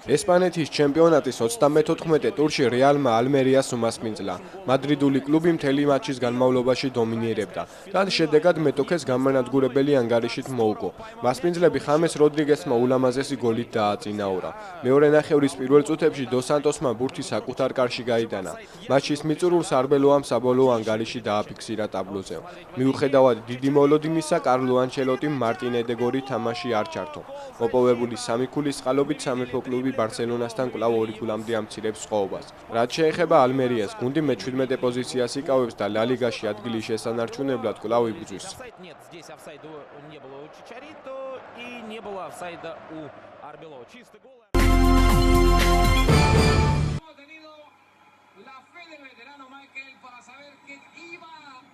ესპანეთის ჩემპიონატის 34 ტურში რეალმა ალმერიას უმასპინძლა. მადრიდული კლუბი მთელი მატჩის განმავლობაში დომინირებდა. და შედეგად მეტოქეს გამანადგურებელი ანგარიშით მოუგო. მასპინძლები ხამეს როდრიგესმა ულამაზესი გოლით დააწინაურა. მეორე ნახევრის პირველ წუთებში დოს სანტოსმა ბურთი საკუთარ კარში გაიტანა. მატჩის მიწურულს არბელოამ საბოლოო ანგარიში დააფიქსირა ტაბლოზე. მიუხედავად დიდი მოლოდინისა, კარლო ანჩელოტიმ მარტინ ედეგორი თამაში არ ჩართო. მოპოვებული 3 ქულის წყალობით სამეფო კლუბი ბარსელონასთან კვლავ 2 ქულამდე ამცირებს სხვაობას. რაც შეეხება ალმერიას, გუნდი მე-17 პოზიციას იკავებს და ლა ლიგაში ადგილის შესანარჩუნებლად კვლავ იბრძვის.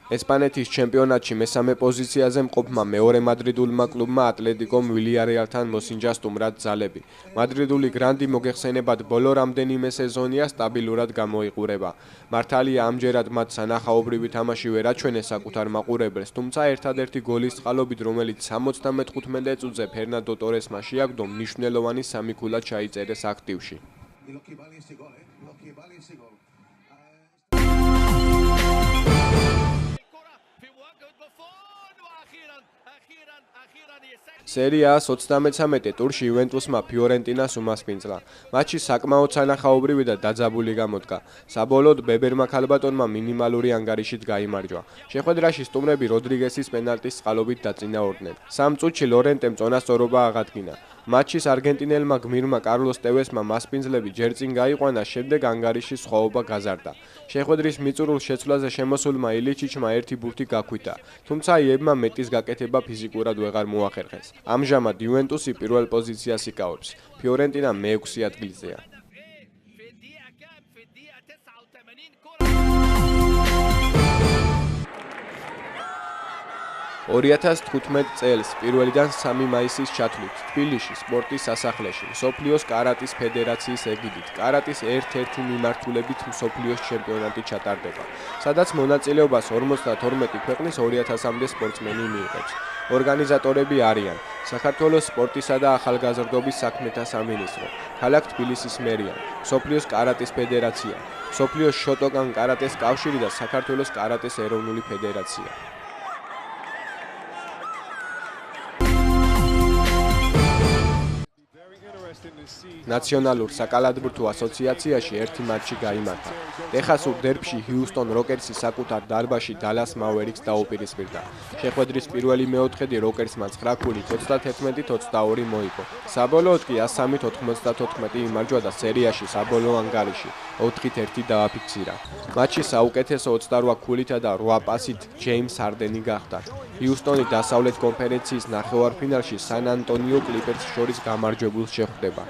ესპანეთის ჩემპიონატში მესამე პოზიციაზე მყოფმა მეორე მადრიდულმა კლუბმა ატლეტიკომ ვილიარეალთან მოსინჯა სტუმრად ძალები. მადრიდული გრანდი მოგეხსენებათ ბოლო რამდენიმე სეზონია სტაბილურად გამოიყურება. მართალია ამჯერად მათ სანახაობრივი თამაში ვერ აჩვენეს საკუთარ მაყურებელს, თუმცა ერთადერთი გოლის წყალობით, რომელიც 75 წუთზე ფერნანდო ტორესმა შეაგდო, მნიშვნელოვანი 3 ქულა ჩაიწერეს აქტივში. სერია A-ს 33 ტურში იუვენტუსმა ფიორენტინას უმასპინძლა. მატჩი საკმაოდ სანახაობრივი და დაძაბული გამოდგა. საბოლოოდ ბებერმა ქალბატონმა მინიმალური ანგარიშით გაიმარჯვა. შეხვედრაში სტუმრები როდრიგესის პენალტის წყალობით დაწინაურდნენ. 3 წუთში ლორენტემ წონასწორობა აღადგინა. მატჩის არგენტინელმა გმირმა კარლოს ტევესმა მასპინძლები ჯერ წინ გაიყვანა, შემდეგ ანგარიშის სხვაობა გაზარდა. შეხვედრის მიწურულ შეცვლაზე შემოსულმა ილიჩიჩმა ერთი ბურთი გაქვიტა, თუმცა იებმა მეტის გაკეთება ფიზიკურად ვეღარ მოახერხეს. ამჟამად იუვენტუსი პირველ პოზიციას იკავებს. ფიორენტინა მე-6 ადგილზეა. 2015 წელს 1-დან 3 მაისის ჩათვლით თბილისში სპორტის სასახლეში მსოფლიოს კარატის ფედერაციის ეგიდით კარატის ერთ-ერთი მიმართულებით მსოფლიოს ჩემპიონატი ჩატარდება, სადაც მონაწილეობას 52 ქვეყნის 2000-მდე სპორტსმენი მიიღებს. ორგანიზატორები არიან საქართველოს სპორტისა და ახალგაზრდობის საქმეთა სამინისტრო, ქალაქ თბილისის მერია, მსოფლიოს კარატის ფედერაცია, მსოფლიოს შოტოკან კარატეს კავშირი და საქართველოს კარატეს ეროვნული ფედერაცია. ნაციონალურ საკალათბურთო ასოციაციაში ერთი მატჩი გაიმართა. ტეხასურ დერბში ჰიუსტონ როკერსი საკუთარ დარბაზში დალას მავერიკს დაუპირისპირდა. შეხვედრის პირველი მეოთხედი როკერსმა 9 ქულით 31-22 მოიგო. საბოლოოდ კი 103-94 იმარჯვა და სერიაში საბოლოო ანგარიში 4-1 დააფიქსირა. მატჩი საუკეთესო 28 ქულითა და 8 პასით ჯეიმს ჰარდენი გახდა. ჰიუსტონი დასავლეთ კონფერენციის ნახევარფინალში სან ანტონიო კლიპერსს შორის გამარჯვებულს შეხვდება.